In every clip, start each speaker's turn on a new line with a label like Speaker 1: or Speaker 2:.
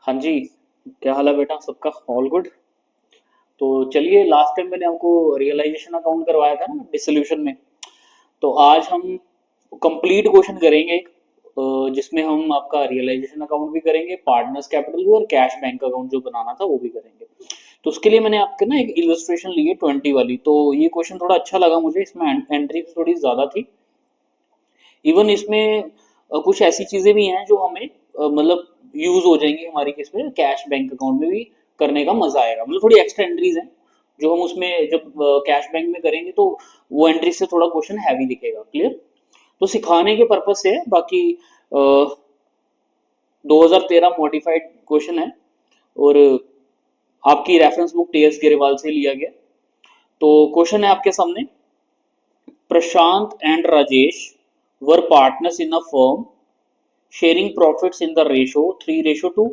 Speaker 1: हाँ जी। क्या हाल है बेटा, सबका ऑल गुड। तो चलिए, लास्ट टाइम मैंने आपको रियलाइजेशन अकाउंट करवाया था ना डिसोल्यूशन में। तो आज हम कंप्लीट क्वेश्चन करेंगे एक, जिसमें हम आपका रियलाइजेशन अकाउंट भी करेंगे, पार्टनर्स कैपिटल भी, और कैश बैंक अकाउंट जो बनाना था वो भी करेंगे। तो उसके लिए मैंने आपके ना एक इलस्ट्रेशन ली है 20 वाली। तो ये क्वेश्चन थोड़ा अच्छा लगा मुझे, इसमें एंट्री थोड़ी ज़्यादा थी। इवन इसमें कुछ ऐसी चीजें भी हैं जो हमें मतलब यूज हो जाएंगी हमारी किस में, कैश बैंक अकाउंट में भी करने का मजा आएगा। मतलब थोड़ी एक्स्ट्रा एंट्रीज हैं जो हम उसमें जब कैश बैंक में करेंगे तो वो एंट्री से थोड़ा क्वेश्चन हैवी दिखेगा। क्लियर? तो सिखाने के पर्पज से है, बाकी 2013 मॉडिफाइड क्वेश्चन है, और आपकी रेफरेंस बुक टीएस गिरेवाल से लिया गया। तो क्वेश्चन है आपके सामने, Prashant and Rajesh were partners in a firm sharing profits in the ratio 3:2।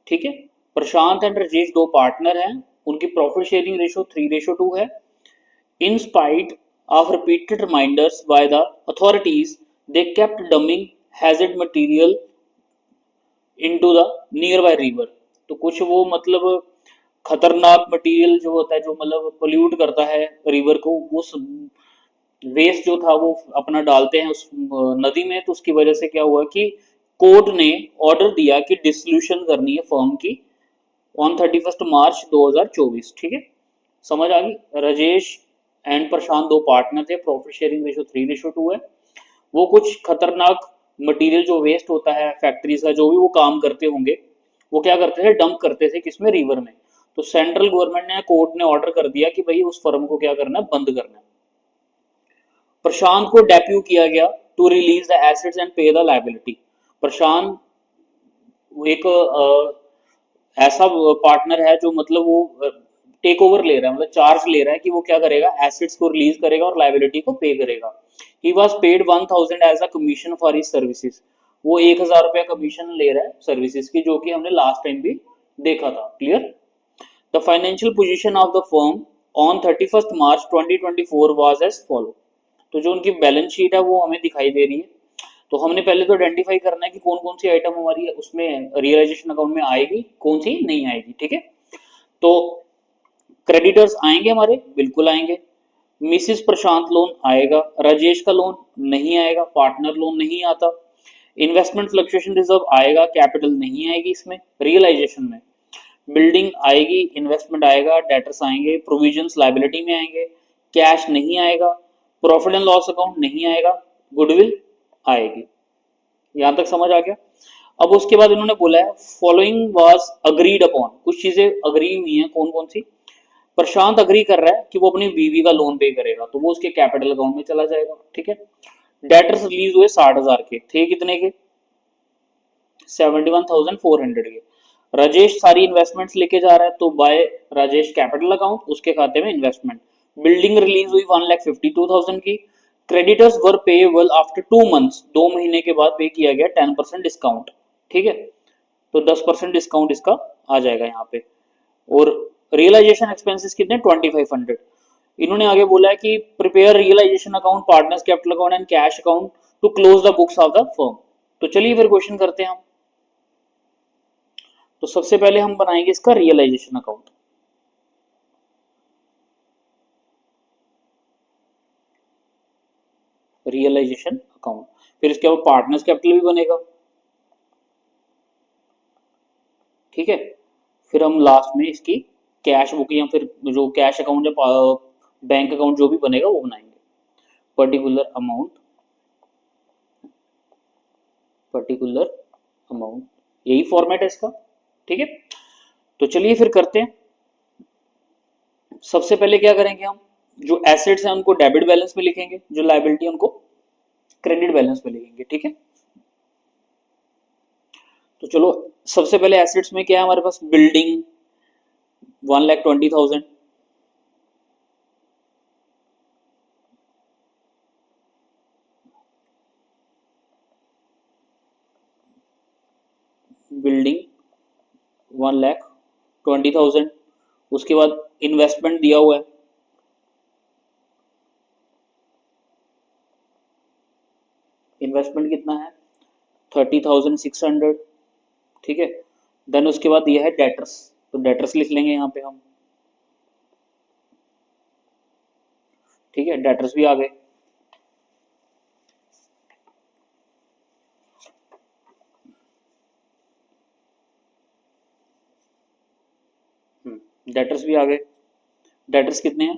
Speaker 1: ठीक है, प्रशांत एंड राजेश दो पार्टनर हैं, उनकी प्रॉफिट शेयरिंग रेशो 3:2 है। In spite of repeated reminders by the authorities, they kept dumping hazard material into the nearby river. तो कुछ वो मतलब खतरनाक मटेरियल जो होता है, जो मतलब पोल्यूट करता है रिवर को, वो वेस्ट जो था वो अपना डालते हैं उस नदी में। तो उसकी वजह से क्या हुआ कि कोर्ट ने ऑर्डर दिया कि डिसोल्यूशन करनी है फर्म की ऑन 31 मार्च 2024। ठीक है, समझ आ गई? राजेश एंड प्रशांत दो पार्टनर थे, प्रॉफिट शेयरिंग रेशो 3:2 है। वो कुछ खतरनाक मटेरियल जो वेस्ट होता है फैक्ट्रीज का, जो भी वो काम करते होंगे, वो क्या करते थे, डंप करते थे किसमें, रिवर में। तो सेंट्रल गवर्नमेंट ने, कोर्ट ने ऑर्डर कर दिया कि भाई उस फर्म को क्या करना है, बंद करना है। प्रशांत को डेप्यू किया गया to release the assets and pay the liability. Prashant एक ऐसा पार्टनर है जो मतलब वो टेक ओवर ले रहा है, मतलब चार्ज ले रहा है कि वो क्या करेगा, एसेट्स को रिलीज करेगा और लाइबिलिटी को पे करेगा। He was paid 1000 as a commission for his services. वो 1000 रुपया कमीशन ले रहा है सर्विसेज की, जो कि हमने लास्ट टाइम भी देखा था। Clear? The financial position of the firm on 31 March 2024 was as follow. तो जो उनकी बैलेंस शीट है वो हमें दिखाई दे रही है। तो हमने पहले तो आइडेंटिफाई करना है कि कौन कौन सी आइटम हमारी उसमें रियलाइजेशन अकाउंट में आएगी, कौन सी नहीं आएगी। ठीक है, तो क्रेडिटर्स आएंगे हमारे, बिल्कुल आएंगे। मिसिस प्रशांत लोन आएगा, राजेश का लोन नहीं आएगा, पार्टनर लोन नहीं आता। इन्वेस्टमेंट फ्लक्चुएशन रिजर्व आएगा, कैपिटल नहीं आएगी इसमें रियलाइजेशन में। बिल्डिंग आएगी, इन्वेस्टमेंट आएगा, डेटर्स आएंगे, प्रोविजंस लाइबिलिटी में आएंगे, कैश नहीं आएगा, प्रॉफिट एंड लॉस अकाउंट नहीं आएगा, गुडविल आएगी। यहां तक समझ आ गया? अब उसके बाद इन्होंने बोला है फॉलोइंग वाज अग्रीड अपॉन, कुछ चीजें अग्री हुई हैं, कौन कौन सी। प्रशांत अग्री कर रहा है कि वो अपनी बीवी का लोन पे करेगा, तो वो उसके कैपिटल अकाउंट में चला जाएगा। ठीक है, डेटर्स रिलीज हुए 60,000 के थे, कितने के, 71,400 के। राजेश सारी इन्वेस्टमेंट्स लेके जा रहा है, तो बाय राजेश कैपिटल अकाउंट, उसके खाते में इन्वेस्टमेंट। बिल्डिंग रिलीज हुई 1,52,000 की। क्रेडिटर्स वर पेएबल आफ्टर 2 मंथ्स, 2 महीने के बाद पे किया गया 10% डिस्काउंट। ठीक है, तो 10% डिस्काउंट इसका आ जाएगा यहाँ पे। और रियलाइजेशन एक्सपेंसेस कितने, 2,500। इन्होंने आगे बोला है कि prepare realisation account, partners capital account and cash account to close the books of the firm. तो चलिए फिर क्वेश्चन करते हैं हम। तो सबसे पहले हम बनाएंगे इसका रियलाइजेशन अकाउंट। रियलाइजेशन अकाउंट, फिर इसके बाद पार्टनर्स कैपिटल भी बनेगा। ठीक है, फिर हम लास्ट में इसकी कैश बुक या फिर जो कैश अकाउंट या बैंक अकाउंट जो भी बनेगा वो बनाएंगे। पर्टिकुलर अमाउंट, पर्टिकुलर अमाउंट, यही फॉर्मेट है इसका। ठीक है, तो चलिए फिर करते हैं। सबसे पहले क्या करेंगे हम, जो एसेट्स हैं उनको डेबिट बैलेंस में लिखेंगे, जो लाइबिलिटी उनको क्रेडिट बैलेंस में लिखेंगे। ठीक है, तो चलो सबसे पहले एसेट्स में क्या है हमारे पास, बिल्डिंग 1,20,000। बिल्डिंग 1,20,000। उसके बाद इन्वेस्टमेंट दिया हुआ है, इन्वेस्टमेंट कितना है, 30,600। ठीक है, देन उसके बाद ये है डेटर्स, तो डेटर्स लिख लेंगे यहाँ पे हम, ठीक है, डेटर्स भी आ गए। डेटर्स भी आ गए। डेटर्स कितने हैं?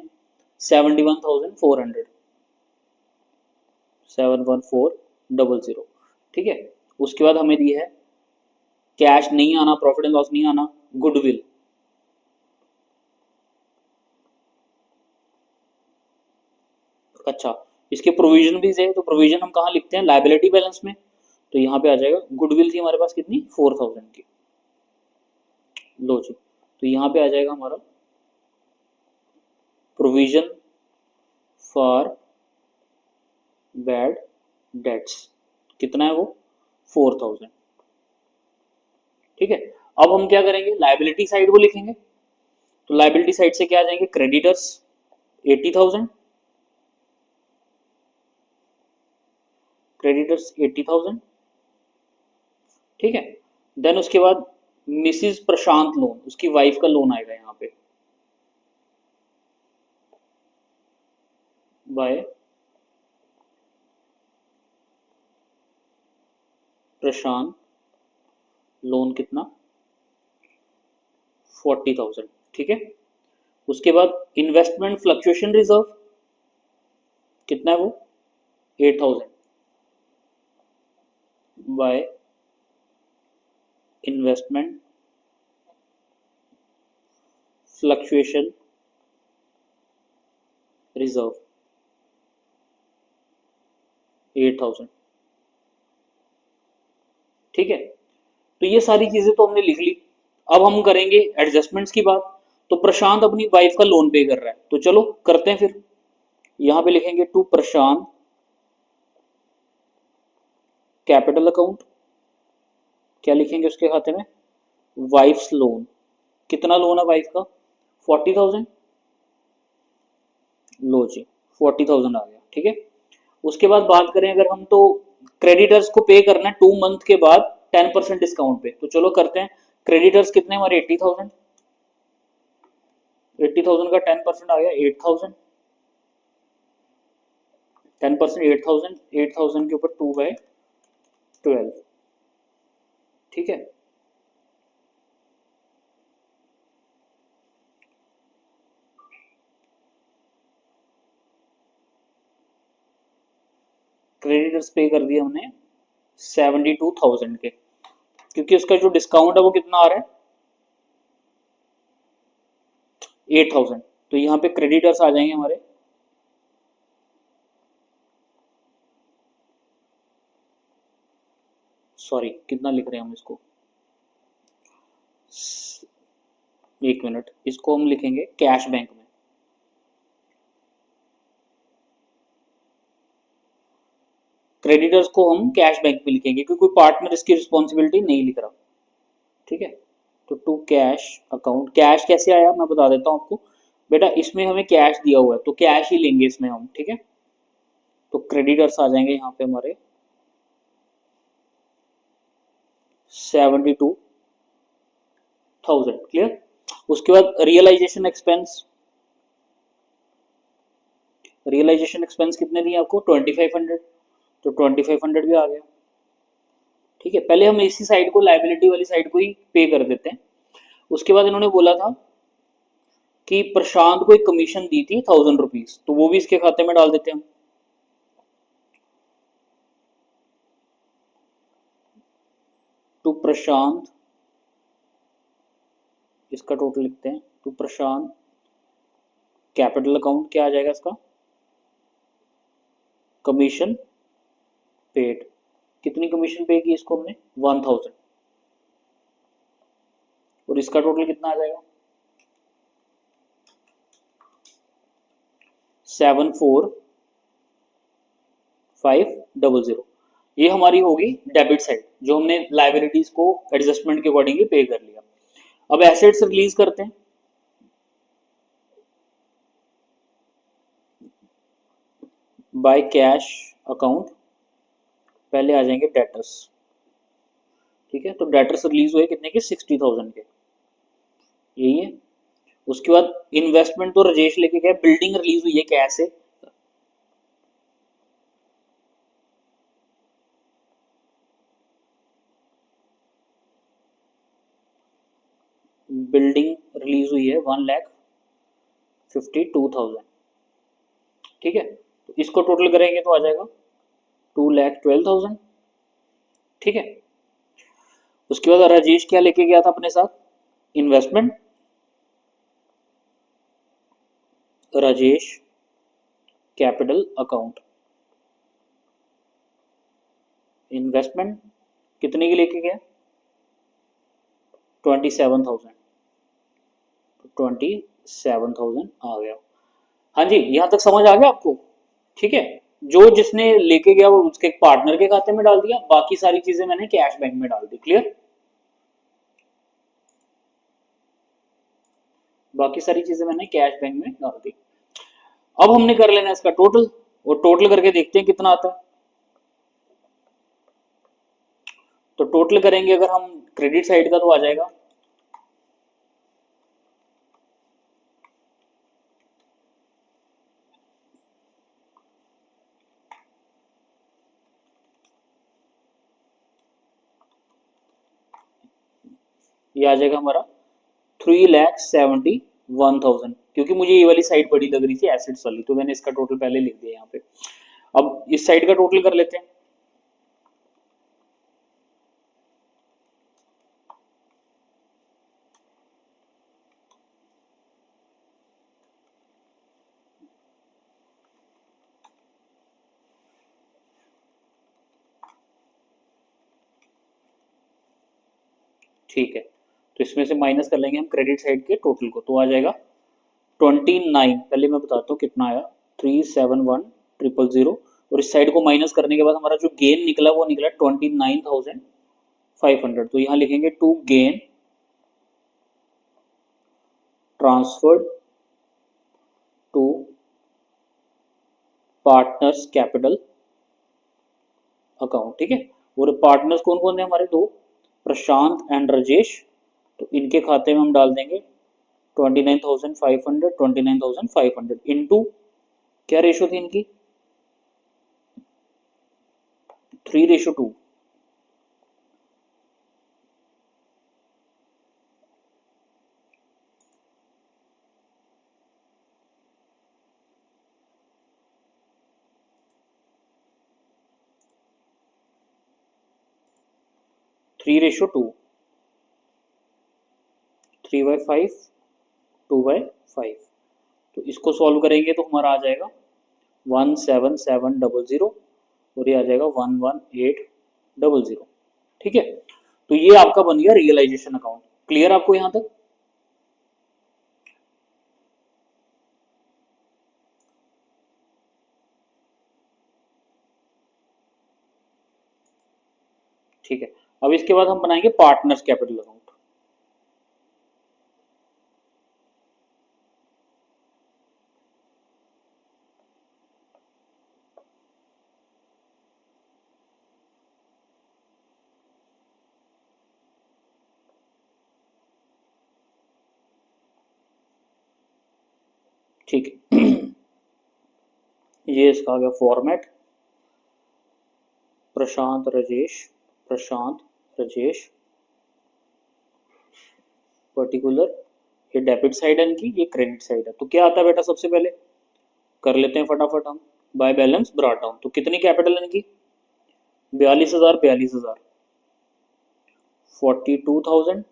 Speaker 1: 71,400, 71400, ठीक है। उसके बाद हमें दी है कैश नहीं आना, प्रॉफिट एंड लॉस नहीं आना, गुडविल, अच्छा, इसके प्रोविजन भी है, तो प्रोविजन हम कहाँ लिखते हैं? लाइबिलिटी बैलेंस में, तो यहाँ पे आ जाएगा। गुडविल थी हमारे पास कितनी? 4000 की, लो जी, तो यहाँ पे आ जाएगा हमारा प्रोविजन फॉर बैड डेट्स, कितना है वो? 4000, ठीक है। अब हम क्या करेंगे? लाइबिलिटी साइड को लिखेंगे, तो लाइबिलिटी साइड से क्या आ जाएंगे? क्रेडिटर्स 80,000, क्रेडिटर्स 80,000, ठीक है। देन उसके बाद मिसिज प्रशांत लोन, उसकी वाइफ का लोन आएगा यहाँ पे, बाय प्रशांत लोन, कितना? 40,000, ठीक है। उसके बाद इन्वेस्टमेंट फ्लक्चुएशन रिजर्व कितना है वो? 8,000, बाय इन्वेस्टमेंट फ्लक्चुएशन रिजर्व 8,000, ठीक है। तो ये सारी चीजें तो हमने लिख ली। अब हम करेंगे एडजस्टमेंट्स की बात। तो प्रशांत अपनी वाइफ का लोन पे कर रहा है, तो चलो करते हैं फिर। यहां पे लिखेंगे टू प्रशांत कैपिटल अकाउंट, क्या लिखेंगे उसके खाते में? वाइफ्स लोन, कितना लोन है वाइफ का? 40,000, लो जी 40,000 आ गया, ठीक है। उसके बाद बात करें अगर हम, तो क्रेडिटर्स को पे करना है 2 मंथ के बाद 10% डिस्काउंट पे, तो चलो करते हैं। क्रेडिटर्स कितने हमारे? 80,000, 80,000 का 10% आ गया 8,000, 10% 8,000, 8,000 के ऊपर 2/12, ठीक है। क्रेडिटर्स पे कर दिया हमने 72,000 के, क्योंकि उसका जो डिस्काउंट है वो कितना आ रहा है? 8,000, तो यहाँ पे क्रेडिटर्स आ जाएंगे हमारे, सॉरी कितना लिख रहे हैं हम इसको, एक मिनट, इसको हम लिखेंगे कैश बैंक में। क्रेडिटर्स को हम कैश बैंक में लिखेंगे, क्योंकि कोई पार्टनर इसकी रिस्पॉन्सिबिलिटी नहीं लिख रहा, ठीक है। तो टू कैश अकाउंट, कैश कैसे आया मैं बता देता हूँ आपको। बेटा इसमें हमें कैश दिया हुआ है, तो कैश ही लेंगे इसमें हम, ठीक है। तो क्रेडिटर्स आ जाएंगे यहाँ पे हमारे 72,000, क्लियर। उसके बाद रियलाइजेशन एक्सपेंस, रियलाइजेशन एक्सपेंस कितने दिए आपको? 2,500, तो 2,500 भी आ गया, ठीक है। पहले हम इसी साइड को, लाइबिलिटी वाली साइड को ही पे कर देते हैं। उसके बाद इन्होंने बोला था कि प्रशांत को एक कमीशन दी थी 1,000 रुपीज, तो वो भी इसके खाते में डाल देते हैं हम। टू प्रशांत, इसका टोटल लिखते हैं, टू प्रशांत कैपिटल अकाउंट, क्या आ जाएगा इसका? कमीशन पेड, कितनी कमीशन पे की इसको हमने? 1,000, और इसका टोटल कितना आ जाएगा? 74,500, ये हमारी होगी डेबिट साइड, जो हमने लाइबिलिटीज को एडजस्टमेंट के अकॉर्डिंगली पे कर लिया। अब एसेट्स रिलीज करते हैं। बाय कैश अकाउंट, पहले आ जाएंगे डेटर्स, ठीक है, तो डेटर्स रिलीज हुए कितने के, 60,000 के, यही है। उसके बाद इन्वेस्टमेंट तो राजेश लेके गया, बिल्डिंग रिलीज हुई है कैश से, बिल्डिंग रिलीज हुई है 1,52,000, ठीक है। तो इसको टोटल करेंगे तो आ जाएगा 2,12,000, ठीक है। उसके बाद राजेश क्या लेके गया था अपने साथ, investment, Rajesh capital account, investment कितने की लेके गया, 27,000, 27,000 आ गया। हाँ जी, यहां तक समझ आ गया आपको, ठीक है। जो जिसने लेके गया वो उसके पार्टनर के खाते में डाल दिया, बाकी सारी चीजें मैंने कैश बैंक में डाल दी, क्लियर। बाकी सारी चीजें मैंने कैश बैंक में डाल दी। अब हमने कर लेना इसका टोटल, और टोटल करके देखते हैं कितना आता है। तो टोटल करेंगे अगर हम क्रेडिट साइड का तो आ जाएगा ये आ जाएगा हमारा 3,71,000, क्योंकि मुझे ये वाली साइड बड़ी लग रही थी एसेट्स वाली, तो मैंने इसका टोटल पहले लिख दिया यहाँ पे। अब इस साइड का टोटल कर लेते हैं। ठीक है, तो इसमें से माइनस कर लेंगे हम क्रेडिट साइड के टोटल को, तो आ जाएगा 29, पहले मैं बताता हूँ कितना आया, 371,000, और इस साइड को माइनस करने के बाद हमारा जो गेन निकला वो निकला 29,500। तो यहाँ लिखेंगे to gain transferred to partners capital account, ठीक है। और पार्टनर्स कौन कौन है हमारे, दो, प्रशांत एंड राजेश, तो इनके खाते में हम डाल देंगे 29,500, 29,500 इनटू क्या रेशो थी इनकी, 3:2, 3:2, 3/5, 2/5। तो इसको सॉल्व करेंगे तो हमारा आ जाएगा 17700, और ये आ जाएगा 11800, ठीक है। तो ये आपका बन गया रियलाइजेशन अकाउंट, क्लियर आपको यहां तक। ठीक है, अब इसके बाद हम बनाएंगे पार्टनर्स कैपिटल अकाउंट। ठीक है, ये इसका आ गया फॉर्मेट, प्रशांत राजेश, प्रशांत राजेश पर्टिकुलर, ये डेबिट साइड है इनकी, ये क्रेडिट साइड है। तो क्या आता है बेटा, सबसे पहले कर लेते हैं फटाफट हम, बाय बैलेंस ब्रॉट डाउन। तो कितनी कैपिटल है इनकी, 42,000, 42,000, 42,000,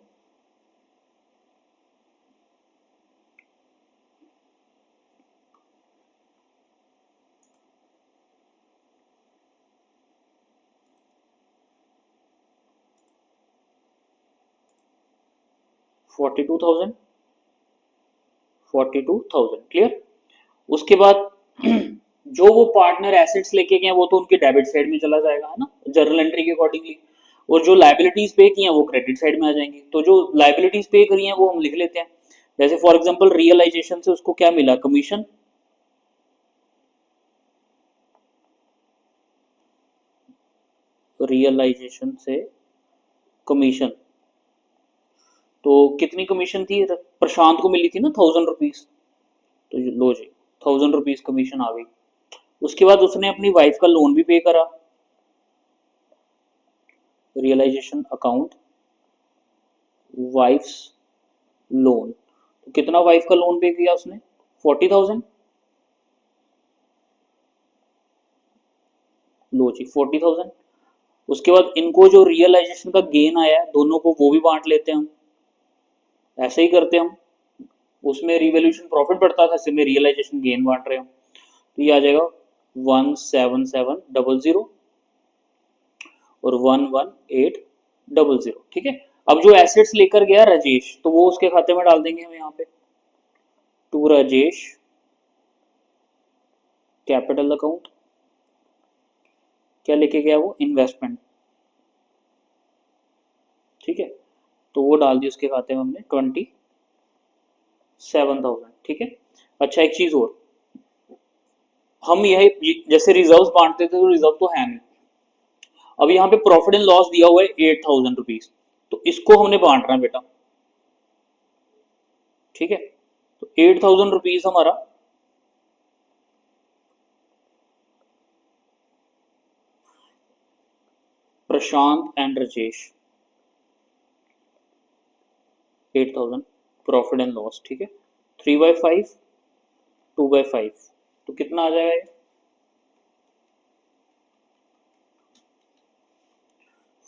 Speaker 1: 42,000, 42,000, क्लियर। उसके बाद जो वो पार्टनर एसेट्स लेके गए वो तो उनके डेबिट साइड में चला जाएगा, है ना, जर्नल एंट्री के अकॉर्डिंगली। और जो लाइबिलिटीज पे की हैं वो क्रेडिट साइड में आ जाएंगी। तो जो लाइबिलिटीज पे करी हैं वो हम लिख लेते हैं, जैसे फॉर एग्जांपल रियलाइजेशन से उसको क्या मिला, कमीशन, रियलाइजेशन से कमीशन, तो कितनी कमीशन थी? प्रशांत को मिली थी ना 1000 रुपीज, तो लो जी 1000 रुपीज कमीशन आ गई। उसके बाद उसने अपनी वाइफ का लोन भी पे करा, रियलाइजेशन अकाउंट वाइफ्स लोन, तो कितना वाइफ का लोन पे किया उसने? 40,000, लो जी 40,000। उसके बाद इनको जो रियलाइजेशन का गेन आया है दोनों को वो भी बांट लेते हैं हम, ऐसे ही करते हैं हम, उसमें रिवैल्यूएशन प्रॉफिट बढ़ता था, इसमें रियलाइजेशन गेन बांट रहे हैं हम, तो ये आ जाएगा 17700 और 11800। ठीक है, अब जो एसेट्स लेकर गया राजेश, तो वो उसके खाते में डाल देंगे हम यहाँ पे, टू राजेश कैपिटल अकाउंट, क्या लेके गया वो? इन्वेस्टमेंट। ठीक है, तो वो डाल दी उसके खाते में हमने 27,000। ठीक है, अच्छा एक चीज और, हम यह जैसे रिजर्व्स बांटते थे तो रिजर्व तो है नहीं, अब यहाँ पे प्रॉफिट एंड लॉस दिया हुआ है 8,000 रुपीज, तो इसको हमने बांटना है बेटा। ठीक है, तो 8,000 रुपीज हमारा Prashant and Rajesh, 8,000 profit and loss. ठीक है, 3/5 2/5, तो कितना आ जाएगा ये?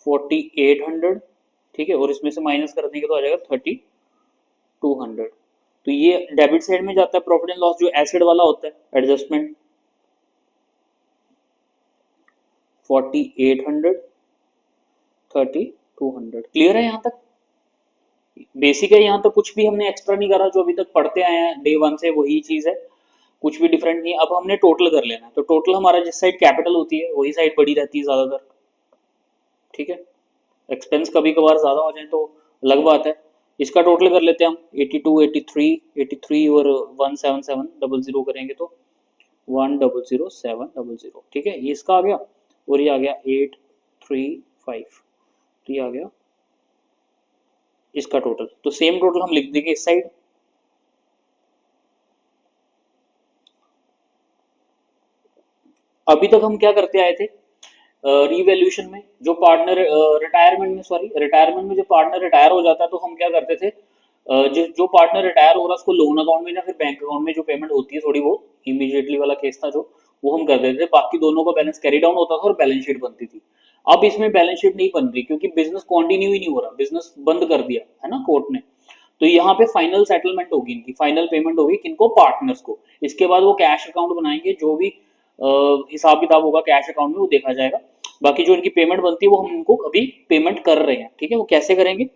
Speaker 1: 4800। ठीक है, और इसमें से माइनस कर देंगे तो आ जाएगा 3200। तो ये डेबिट साइड में जाता है प्रॉफिट एंड लॉस, जो एसिड वाला होता है एडजस्टमेंट, 4800 3200। क्लियर है यहाँ तक? बेसिक है, यहाँ तक कुछ भी हमने एक्स्ट्रा नहीं करा, जो अभी तक पढ़ते आए हैं डे 1 से वही चीज है, कुछ भी डिफरेंट नहीं है। अब हमने टोटल कर लेना है, तो टोटल हमारा जिस साइड कैपिटल होती है वही साइड बड़ी रहती है ज्यादातर। ठीक है, एक्सपेंस कभी कभार ज्यादा हो जाए तो अलग बात है। इसका टोटल कर लेते हैं हम, 82 83 और 17700 करेंगे तो 1,00700। ठीक है, ये इसका आ गया, और ये आ गया 835, तो ये आ गया इसका टोटल। तो सेम टोटल हम लिख देंगे इस साइड। अभी तक हम क्या करते आए थे, रिवैल्यूएशन में जो पार्टनर रिटायरमेंट में जो पार्टनर रिटायर हो जाता है, तो हम क्या करते थे, जो पार्टनर रिटायर हो रहा है उसको लोन अकाउंट में या फिर बैंक अकाउंट में जो पेमेंट होती है थोड़ी बहुत, इमीडिएटली वाला केस था जो, वो हम कर देते थे, बाकी दोनों का बैलेंस कैरी डाउन होता था और बैलेंस शीट बनती थी। अब इसमें बैलेंस शीट नहीं बन रही, क्योंकि बिजनेस कंटिन्यू ही नहीं हो रहा, बिजनेस बंद कर दिया है ना कोर्ट ने। तो यहाँ पे फाइनल सेटलमेंट होगी इनकी, फाइनल पेमेंट होगी किनको? पार्टनर्स को। इसके बाद वो कैश अकाउंट बनाएंगे, जो भी हिसाब किताब होगा कैश अकाउंट में वो देखा जाएगा। बाकी जो इनकी पेमेंट बनती है वो हम इनको अभी पेमेंट कर रहे हैं। ठीक है, वो कैसे करेंगे?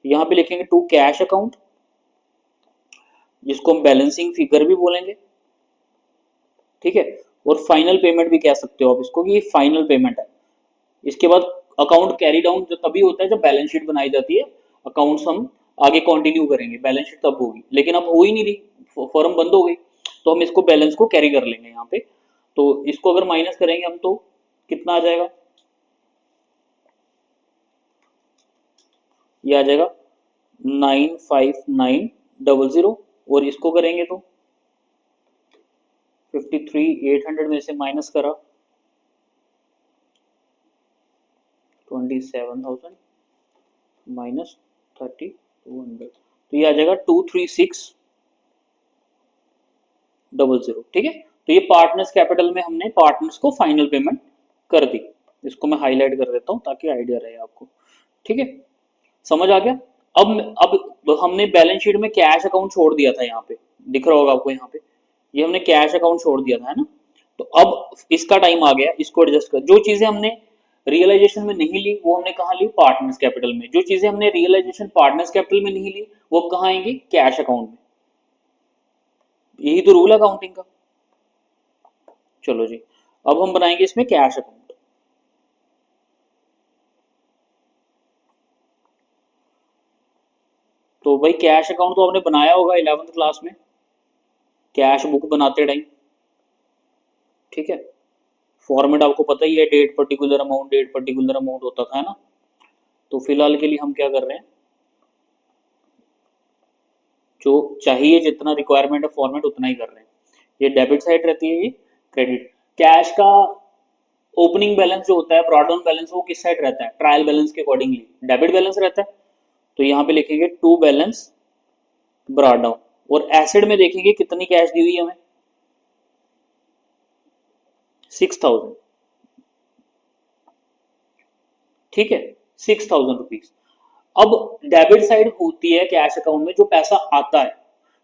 Speaker 1: यहाँ पे लिखेंगे टू कैश अकाउंट, जिसको हम बैलेंसिंग फिगर भी बोलेंगे। ठीक है, और फाइनल पेमेंट भी कह सकते हो आप इसको, कि ये फाइनल पेमेंट है। इसके बाद अकाउंट कैरी डाउन जो तभी होता है जब बैलेंस शीट बनाई जाती है, अकाउंट्स हम आगे कंटिन्यू करेंगे, बैलेंस शीट तब होगी, लेकिन अब हो ही नहीं रही, फर्म बंद हो गई, तो हम इसको बैलेंस को कैरी कर लेंगे यहाँ पे। तो इसको अगर माइनस करेंगे हम तो कितना आ जाएगा? ये आ जाएगा 95900, और इसको करेंगे तो 53,800 में से माइनस करा 27,000 माइनस 3,200, तो ये आ जाएगा 23600। ठीक है, तो ये पार्टनर्स कैपिटल में हमने पार्टनर्स को फाइनल पेमेंट कर दी। इसको मैं हाईलाइट कर देता हूं ताकि आइडिया रहे आपको। ठीक है, समझ आ गया? अब हमने बैलेंस शीट में कैश अकाउंट छोड़ दिया था, यहाँ पे दिख रहा होगा आपको, यहाँ पे ये हमने कैश अकाउंट छोड़ दिया था, है ना। तो अब इसका टाइम आ गया, इसको एडजस्ट कर। जो चीजें हमने रियलाइजेशन में नहीं ली वो हमने कहा ली? पार्टनर्स कैपिटल में। जो चीजें हमने रियलाइजेशन पार्टनर्स कैपिटल में नहीं ली वो कहाँ आएंगी? कैश अकाउंट में। यही तो रूल है अकाउंटिंग का। चलो जी, अब हम बनाएंगे इसमें कैश अकाउंट। तो भाई कैश अकाउंट तो आपने बनाया होगा 11th क्लास में, कैश बुक बनाते टाइम। ठीक है, फॉर्मेट आपको पता ही है, डेट पर्टिकुलर अमाउंट होता था, है ना। तो फिलहाल के लिए हम क्या कर रहे हैं, जो चाहिए जितना रिक्वायरमेंट है फॉर्मेट उतना ही कर रहे हैं। ये डेबिट साइड रहती है, ये क्रेडिट। कैश का ओपनिंग बैलेंस जो होता है, ड्रॉडाउन बैलेंस, वो किस साइड रहता है, ट्रायल बैलेंस के अकॉर्डिंगली डेबिट बैलेंस रहता है। तो यहाँ पे लिखेंगे टू बैलेंस ड्रॉडाउन। और एसिड में देखेंगे कितनी कैश दी हुई है हमें, 6000, ठीक है, 6000 रुपीज। अब डेबिट साइड होती है कैश अकाउंट में जो पैसा आता है,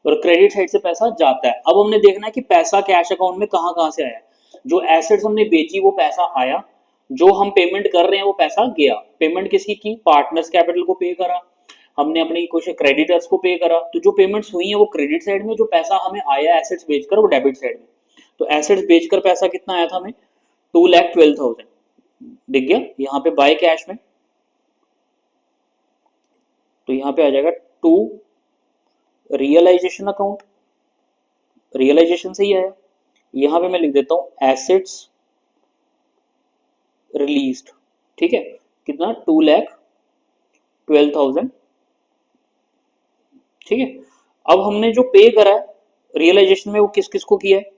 Speaker 1: और क्रेडिट साइड से पैसा जाता है। अब हमने देखना है कि पैसा कैश अकाउंट में कहां से आया। जो एसेट्स हमने बेची वो पैसा आया, जो हम पेमेंट कर रहे हैं वो पैसा गया। पेमेंट किसकी की, पार्टनर्स कैपिटल को पे करा, हमने अपनी कुछ क्रेडिटर्स को पे करा। तो जो पेमेंट्स हुई है वो क्रेडिट साइड में, जो पैसा हमें आया एसेट्स बेचकर वो डेबिट साइड में। तो एसेट्स बेचकर पैसा कितना आया था हमें, 2,12,000 दिख गया यहाँ पे बाय कैश में। तो यहाँ पे आ जाएगा टू रियलाइजेशन अकाउंट, रियलाइजेशन से ही आया। यहाँ पे मैं लिख देता हूं एसेट्स रिलीज्ड, ठीक है, कितना, 2,12,000, ठीक है। अब हमने जो पे करा है रियलाइजेशन में वो किस किस को किया है,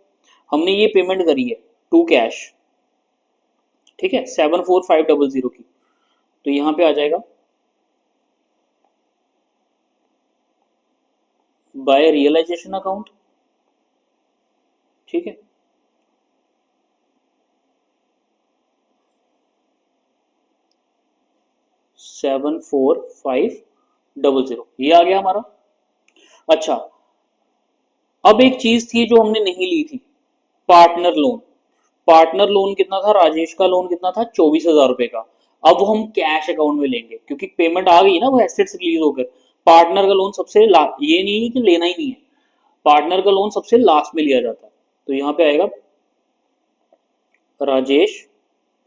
Speaker 1: हमने ये पेमेंट करी है टू कैश, ठीक है, 74500 की। तो यहां पे आ जाएगा बाय रियलाइजेशन अकाउंट, ठीक है। $74500 ये आ गया हमारा। अच्छा, अब एक चीज थी जो हमने नहीं ली थी, पार्टनर लोन। पार्टनर लोन कितना था, राजेश का लोन कितना था, 24,000 रुपए का। अब वो हम कैश अकाउंट में लेंगे क्योंकि पेमेंट आ गई ना, वो एसेट्स रिलीज होकर। पार्टनर का लोन सबसे लास्ट, ये नहीं है कि लेना ही नहीं है, पार्टनर का लोन सबसे लास्ट में लिया जाता है। तो यहाँ पे आएगा राजेश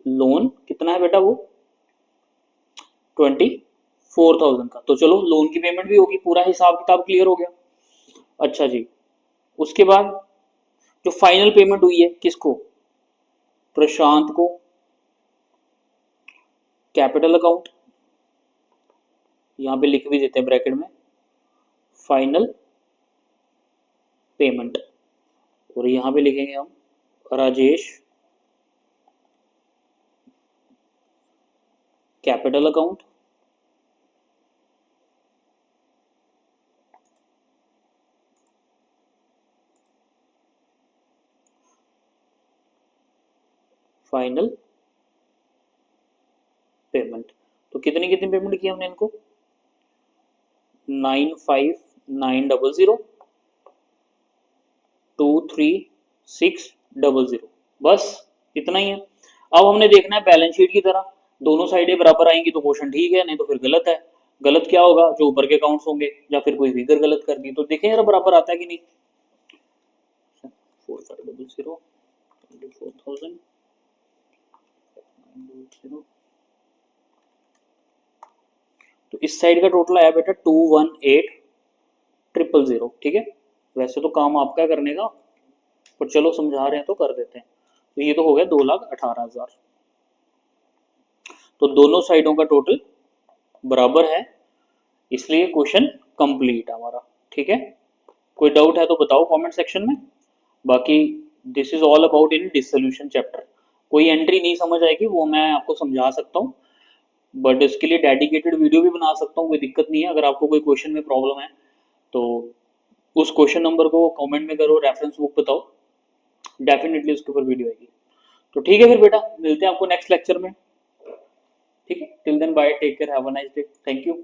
Speaker 1: लोन, कितना है बेटा वो, 24,000 का। तो चलो लोन की पेमेंट भी होगी, पूरा हिसाब किताब क्लियर हो गया। अच्छा जी, उसके बाद जो फाइनल पेमेंट हुई है किसको, प्रशांत को, कैपिटल अकाउंट, यहां पे लिख भी देते हैं ब्रैकेट में, फाइनल पेमेंट। और यहां पे लिखेंगे हम Rajesh capital account, final payment. तो कितनी कितनी पेमेंट की हमने इनको, 95900, 23600, बस इतना ही है। अब हमने देखना है बैलेंस शीट की तरह, दोनों साइडें बराबर आएंगी तो क्वेश्चन ठीक है, नहीं तो फिर गलत है। गलत क्या होगा, जो ऊपर के अकाउंट्स होंगे या फिर कोई फिगर गलत कर दी। तो देखें यार बराबर आता है कि नहीं, 4500, 24,000, तो इस साइड का टोटल आया बेटा 218,000, ठीक है। वैसे तो काम आपका करने का, पर चलो समझा रहे हैं तो कर देते हैं। तो ये तो हो गया 2,18,000। तो दोनों साइडों का टोटल बराबर है, इसलिए क्वेश्चन कंप्लीट है हमारा, ठीक है। कोई डाउट है तो बताओ कमेंट सेक्शन में। बाकी this is all about in dissolution chapter. कोई एंट्री नहीं समझ आएगी वो मैं आपको समझा सकता हूँ, बट इसके लिए डेडिकेटेड वीडियो भी बना सकता हूँ, कोई दिक्कत नहीं है। अगर आपको कोई क्वेश्चन में प्रॉब्लम है तो उस क्वेश्चन नंबर को कमेंट में करो, रेफरेंस बुक बताओ, डेफिनेटली उसके ऊपर वीडियो आएगी। तो ठीक है फिर बेटा, मिलते हैं आपको नेक्स्ट लेक्चर में, ठीक है। Till then bye, take care, have a nice day, thank you.